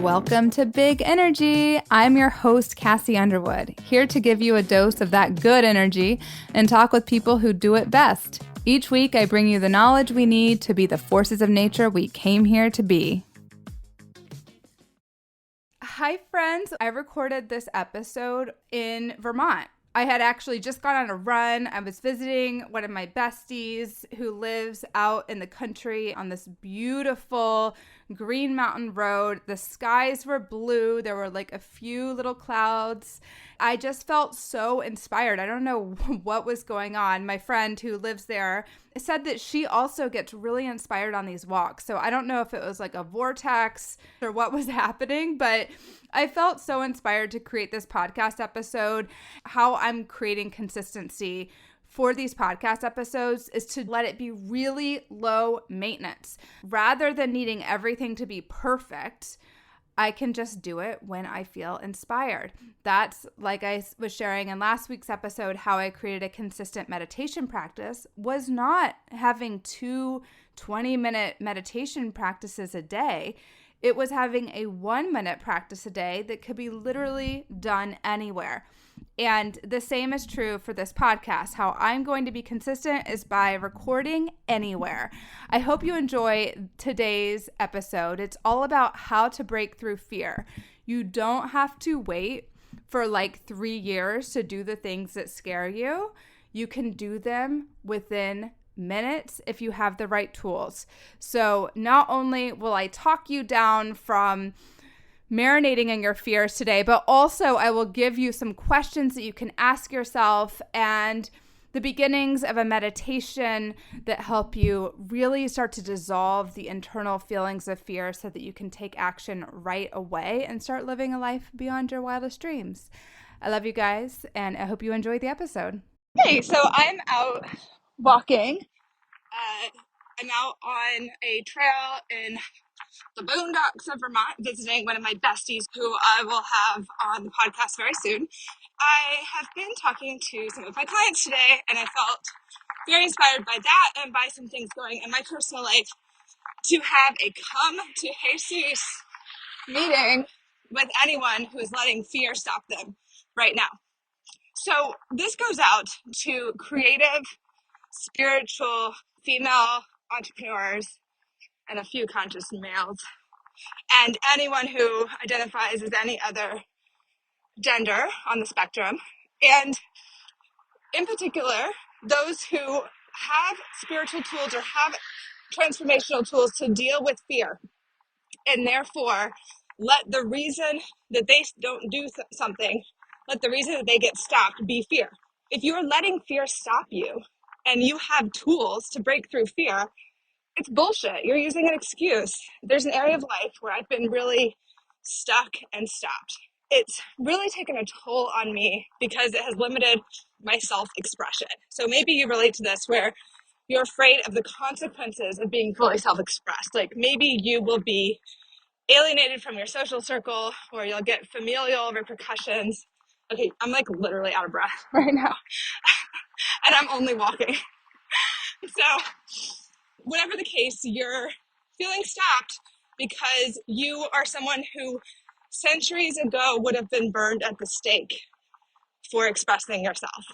Welcome to Big Energy. I'm your host, Kassi Underwood, here to give you a dose of that good energy and talk with people who do it best. Each week, I bring you the knowledge we need to be the forces of nature we came here to be. Hi, friends. I recorded this episode in Vermont. I had actually just gone on a run. I was visiting one of my besties who lives out in the country on this beautiful Green Mountain Road. The skies were blue. There were like a few little clouds. I just felt so inspired. I don't know what was going on. My friend who lives there said that she also gets really inspired on these walks. So I don't know if it was like a vortex or what was happening, but I felt so inspired to create this podcast episode. How I'm creating consistency for these podcast episodes is to let it be really low maintenance. Rather than needing everything to be perfect, I can just do it when I feel inspired. That's, like I was sharing in last week's episode, how I created a consistent meditation practice was not having 2 20-minute meditation practices a day. It was having a 1-minute practice a day that could be literally done anywhere. And the same is true for this podcast. How I'm going to be consistent is by recording anywhere. I hope you enjoy today's episode. It's all about how to break through fear. You don't have to wait for like 3 years to do the things that scare you. You can do them within minutes if you have the right tools. So not only will I talk you down from marinating in your fears today, but also I will give you some questions that you can ask yourself and the beginnings of a meditation that help you really start to dissolve the internal feelings of fear so that you can take action right away and start living a life beyond your wildest dreams. I love you guys, and I hope you enjoyed the episode. Hey, so I'm out walking. I'm out on a trail in the boondocks of Vermont, visiting one of my besties who I will have on the podcast very soon. I have been talking to some of my clients today, and I felt very inspired by that and by some things going in my personal life to have a come to Jesus meeting with anyone who is letting fear stop them right now. So this goes out to creative, spiritual, female entrepreneurs and a few conscious males, and anyone who identifies as any other gender on the spectrum, and in particular, those who have spiritual tools or have transformational tools to deal with fear, and therefore let the reason that they don't do something, let the reason that they get stopped be fear. If you're letting fear stop you and you have tools to break through fear, it's bullshit. You're using an excuse. There's an area of life where I've been really stuck and stopped. It's really taken a toll on me because it has limited my self-expression. So maybe you relate to this where you're afraid of the consequences of being fully self-expressed. Like maybe you will be alienated from your social circle or you'll get familial repercussions. Okay, I'm like literally out of breath right now and I'm only walking. So whatever the case, you're feeling stopped because you are someone who centuries ago would have been burned at the stake for expressing yourself.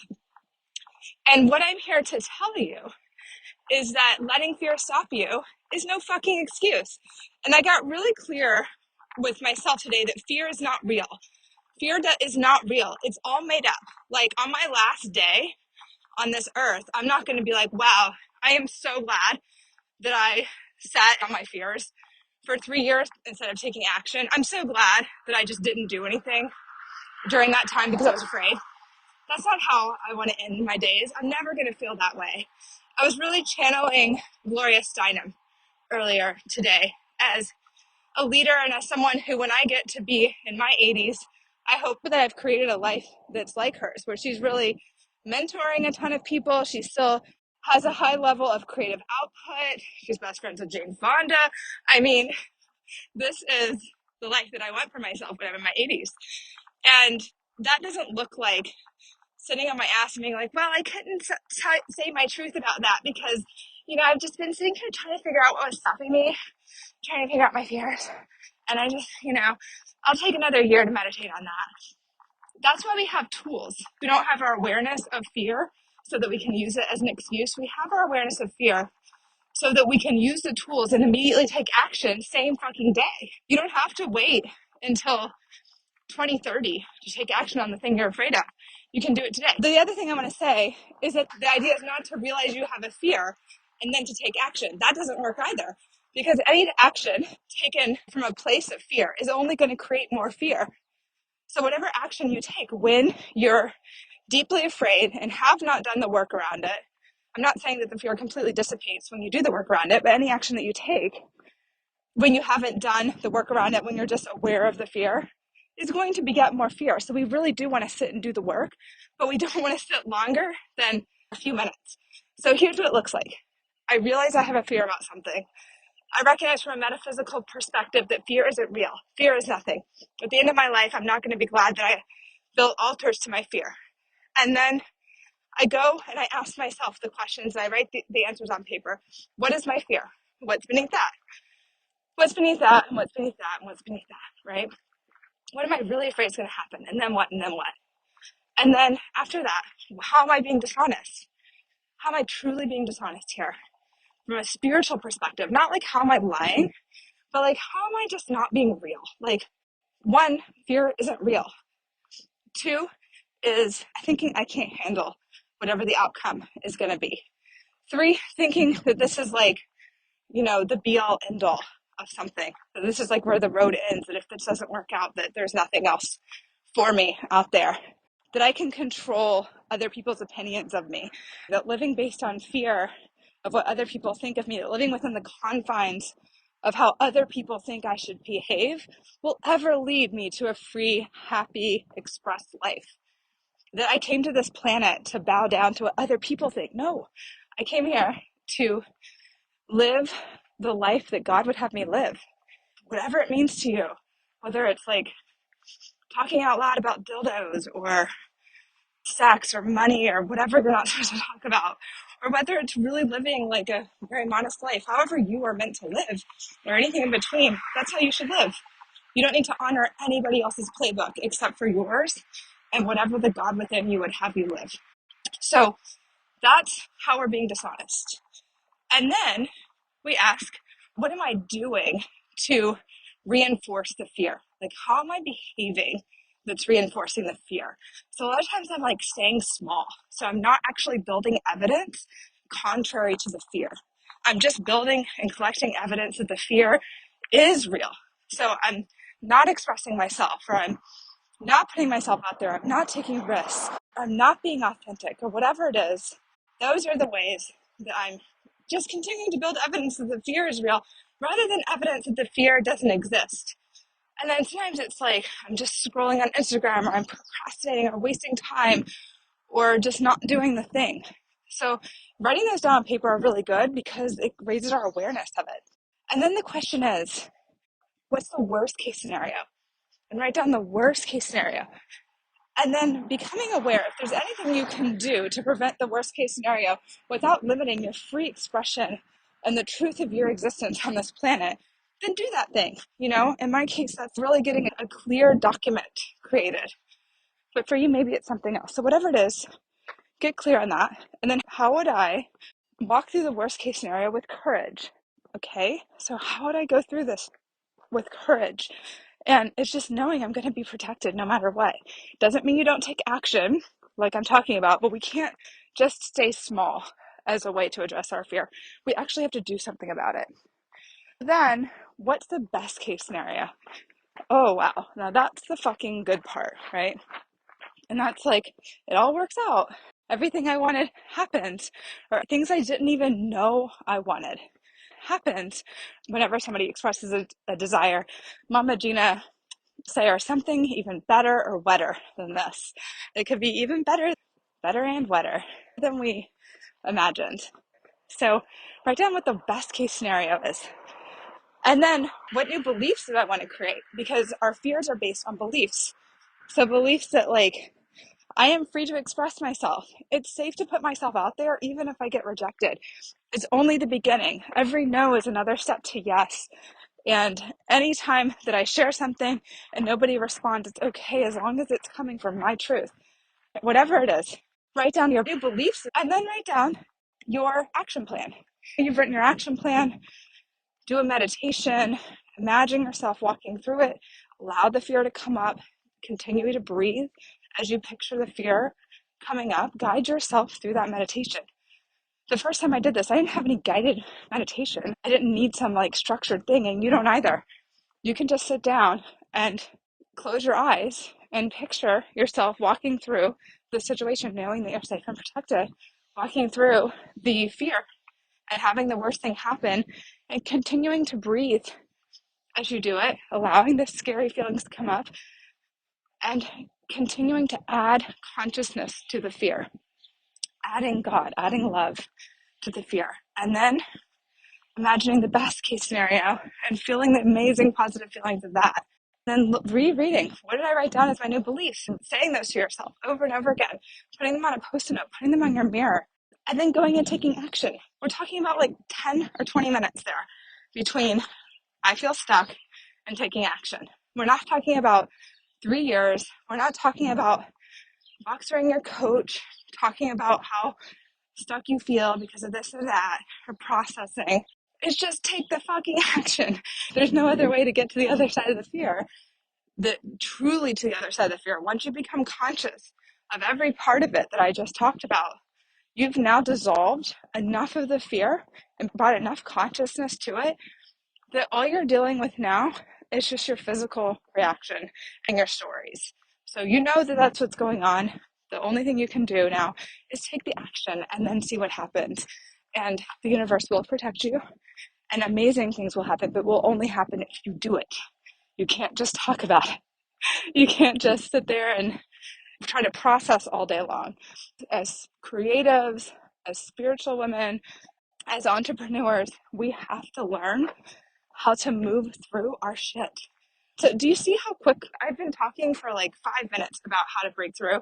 And what I'm here to tell you is that letting fear stop you is no fucking excuse. And I got really clear with myself today that fear is not real. Fear is not real. It's all made up. Like on my last day on this earth, I'm not going to be like, wow, I am so glad that I sat on my fears for 3 years instead of taking action. I'm so glad that I just didn't do anything during that time because I was afraid. That's not how I want to end my days. I'm never going to feel that way. I was really channeling Gloria Steinem earlier today as a leader and as someone who, when I get to be in my 80s, I hope that I've created a life that's like hers, where she's really mentoring a ton of people. She still has a high level of creative output. She's best friends with Jane Fonda. I mean, this is the life that I want for myself when I'm in my 80s. And that doesn't look like sitting on my ass and being like, well, I couldn't say my truth about that because, I've just been sitting here trying to figure out what was stopping me, trying to figure out my fears. And I just, I'll take another year to meditate on that. That's why we have tools. We don't have our awareness of fear so that we can use it as an excuse. We have our awareness of fear so that we can use the tools and immediately take action same fucking day. You don't have to wait until 2030 to take action on the thing you're afraid of. You can do it today. The other thing I want to say is that the idea is not to realize you have a fear and then to take action. That doesn't work either, because any action taken from a place of fear is only going to create more fear. So whatever action you take when you're deeply afraid and have not done the work around it, I'm not saying that the fear completely dissipates when you do the work around it, but any action that you take when you haven't done the work around it, when you're just aware of the fear, is going to beget more fear. So we really do want to sit and do the work, but we don't want to sit longer than a few minutes. So here's what it looks like. I realize I have a fear about something. I recognize from a metaphysical perspective that fear isn't real. Fear is nothing. At the end of my life, I'm not going to be glad that I built altars to my fear. And then I go and I ask myself the questions and I write the answers on paper. What is my fear? What's beneath that? What's beneath that? And what's beneath that? And what's beneath that, right? What am I really afraid is going to happen? And then what? And then what? And then after that, how am I being dishonest? How am I truly being dishonest here? From a spiritual perspective, not like how am I lying, but like how am I just not being real? Like, one, fear isn't real. Two is thinking I can't handle whatever the outcome is going to be. Three, thinking that this is like, the be all end all of something. That this is like where the road ends, that if this doesn't work out, that there's nothing else for me out there. That I can control other people's opinions of me. That living based on fear of what other people think of me, that living within the confines of how other people think I should behave will ever lead me to a free, happy, expressed life. That I came to this planet to bow down to what other people think. No, I came here to live the life that God would have me live, whatever it means to you, whether it's like talking out loud about dildos or sex or money or whatever you're not supposed to talk about, or whether it's really living like a very modest life, however you are meant to live, or anything in between, that's how you should live. You don't need to honor anybody else's playbook except for yours and whatever the God within you would have you live. So that's how we're being dishonest. And then we ask, what am I doing to reinforce the fear? Like, how am I behaving that's reinforcing the fear? So a lot of times I'm like staying small. So I'm not actually building evidence contrary to the fear. I'm just building and collecting evidence that the fear is real. So I'm not expressing myself, or I'm not putting myself out there. I'm not taking risks. I'm not being authentic, or whatever it is. Those are the ways that I'm just continuing to build evidence that the fear is real rather than evidence that the fear doesn't exist. And then sometimes it's like I'm just scrolling on Instagram, or I'm procrastinating, or wasting time, or just not doing the thing. So writing those down on paper are really good because it raises our awareness of it. And then the question is, what's the worst case scenario? And write down the worst case scenario. And then becoming aware if there's anything you can do to prevent the worst case scenario without limiting your free expression and the truth of your existence on this planet, then do that thing. In my case, that's really getting a clear document created. But for you, maybe it's something else. So whatever it is, get clear on that. And then how would I walk through the worst case scenario with courage? Okay, so how would I go through this with courage? And it's just knowing I'm going to be protected no matter what. Doesn't mean you don't take action like I'm talking about, but we can't just stay small as a way to address our fear. We actually have to do something about it. Then, what's the best case scenario? Oh, wow. Now that's the fucking good part, right? And that's like, it all works out. Everything I wanted happened, or things I didn't even know I wanted happened. Whenever somebody expresses a desire, Mama Gina say, or something even better or wetter than this. It could be even better and wetter than we imagined. So write down what the best case scenario is. And then what new beliefs do I want to create? Because our fears are based on beliefs. So beliefs that like, I am free to express myself. It's safe to put myself out there even if I get rejected. It's only the beginning. Every no is another step to yes. And anytime that I share something and nobody responds, it's okay as long as it's coming from my truth. Whatever it is, write down your new beliefs and then write down your action plan. You've written your action plan, do a meditation, imagine yourself walking through it, allow the fear to come up, continue to breathe as you picture the fear coming up, guide yourself through that meditation. The first time I did this, I didn't have any guided meditation. I didn't need some like structured thing, and you don't either. You can just sit down and close your eyes and picture yourself walking through the situation, knowing that you're safe and protected, walking through the fear and having the worst thing happen and continuing to breathe as you do it, allowing the scary feelings to come up and continuing to add consciousness to the fear, adding God, adding love to the fear, and then imagining the best case scenario and feeling the amazing positive feelings of that. Then rereading, what did I write down as my new beliefs? And saying those to yourself over and over again, putting them on a post-it note, putting them on your mirror, and then going and taking action. We're talking about like 10 or 20 minutes there between I feel stuck and taking action. We're not talking about 3 years. We're not talking about boxering your coach, talking about how stuck you feel because of this or that, or processing. It's just take the fucking action. There's no other way to get to the other side of the fear, truly to the other side of the fear. Once you become conscious of every part of it that I just talked about, you've now dissolved enough of the fear and brought enough consciousness to it that all you're dealing with now is just your physical reaction and your stories. So you know that that's what's going on. The only thing you can do now is take the action and then see what happens. And the universe will protect you and amazing things will happen, but will only happen if you do it. You can't just talk about it. You can't just sit there and try to process all day long. As creatives, as spiritual women, as entrepreneurs, we have to learn how to move through our shit. So do you see how quick I've been talking for like 5 minutes about how to break through?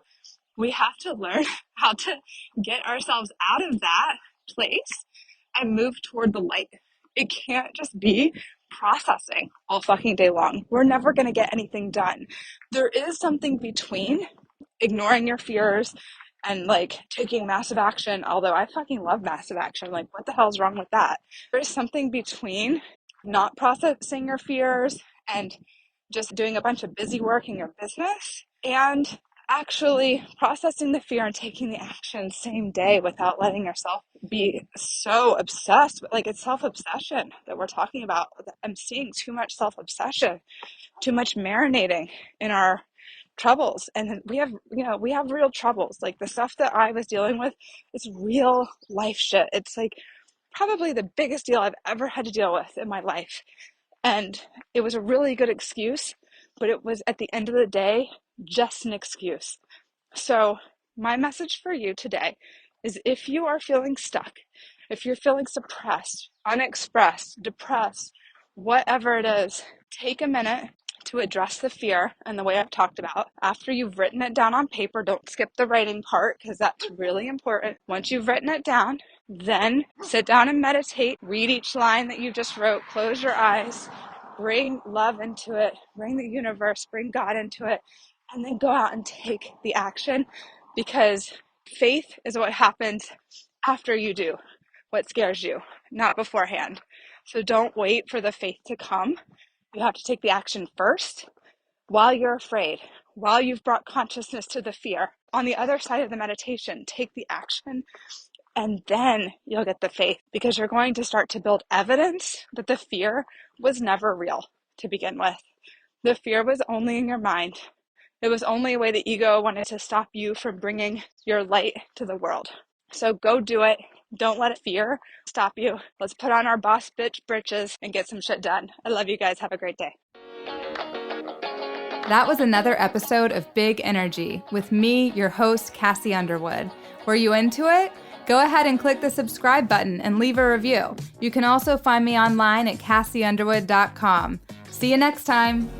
We have to learn how to get ourselves out of that place and move toward the light. It can't just be processing all fucking day long. We're never going to get anything done. There is something between ignoring your fears and like taking massive action, although I fucking love massive action. Like, what the hell's wrong with that? There's something between not processing your fears and just doing a bunch of busy work in your business and actually processing the fear and taking the action same day without letting yourself be so obsessed. Like, it's self-obsession that we're talking about. I'm seeing too much self-obsession, too much marinating in our troubles. And we have real troubles. Like, the stuff that I was dealing with is real life shit. It's like probably the biggest deal I've ever had to deal with in my life. And it was a really good excuse, but it was at the end of the day just an excuse. So my message for you today is, if you are feeling stuck, if you're feeling suppressed, unexpressed, depressed, whatever it is, take a minute to address the fear and the way I've talked about. After you've written it down on paper, don't skip the writing part because that's really important. Once you've written it down, then sit down and meditate, read each line that you just wrote, close your eyes, bring love into it, bring the universe, bring God into it, and then go out and take the action, because faith is what happens after you do what scares you, not beforehand. So don't wait for the faith to come. You have to take the action first while you're afraid, while you've brought consciousness to the fear. On the other side of the meditation, take the action and then you'll get the faith, because you're going to start to build evidence that the fear was never real to begin with. The fear was only in your mind. It was only a way the ego wanted to stop you from bringing your light to the world. So go do it. Don't let fear stop you. Let's put on our boss bitch britches and get some shit done. I love you guys. Have a great day. That was another episode of Big Energy with me, your host, Kassi Underwood. Were you into it? Go ahead and click the subscribe button and leave a review. You can also find me online at KassiUnderwood.com. See you next time.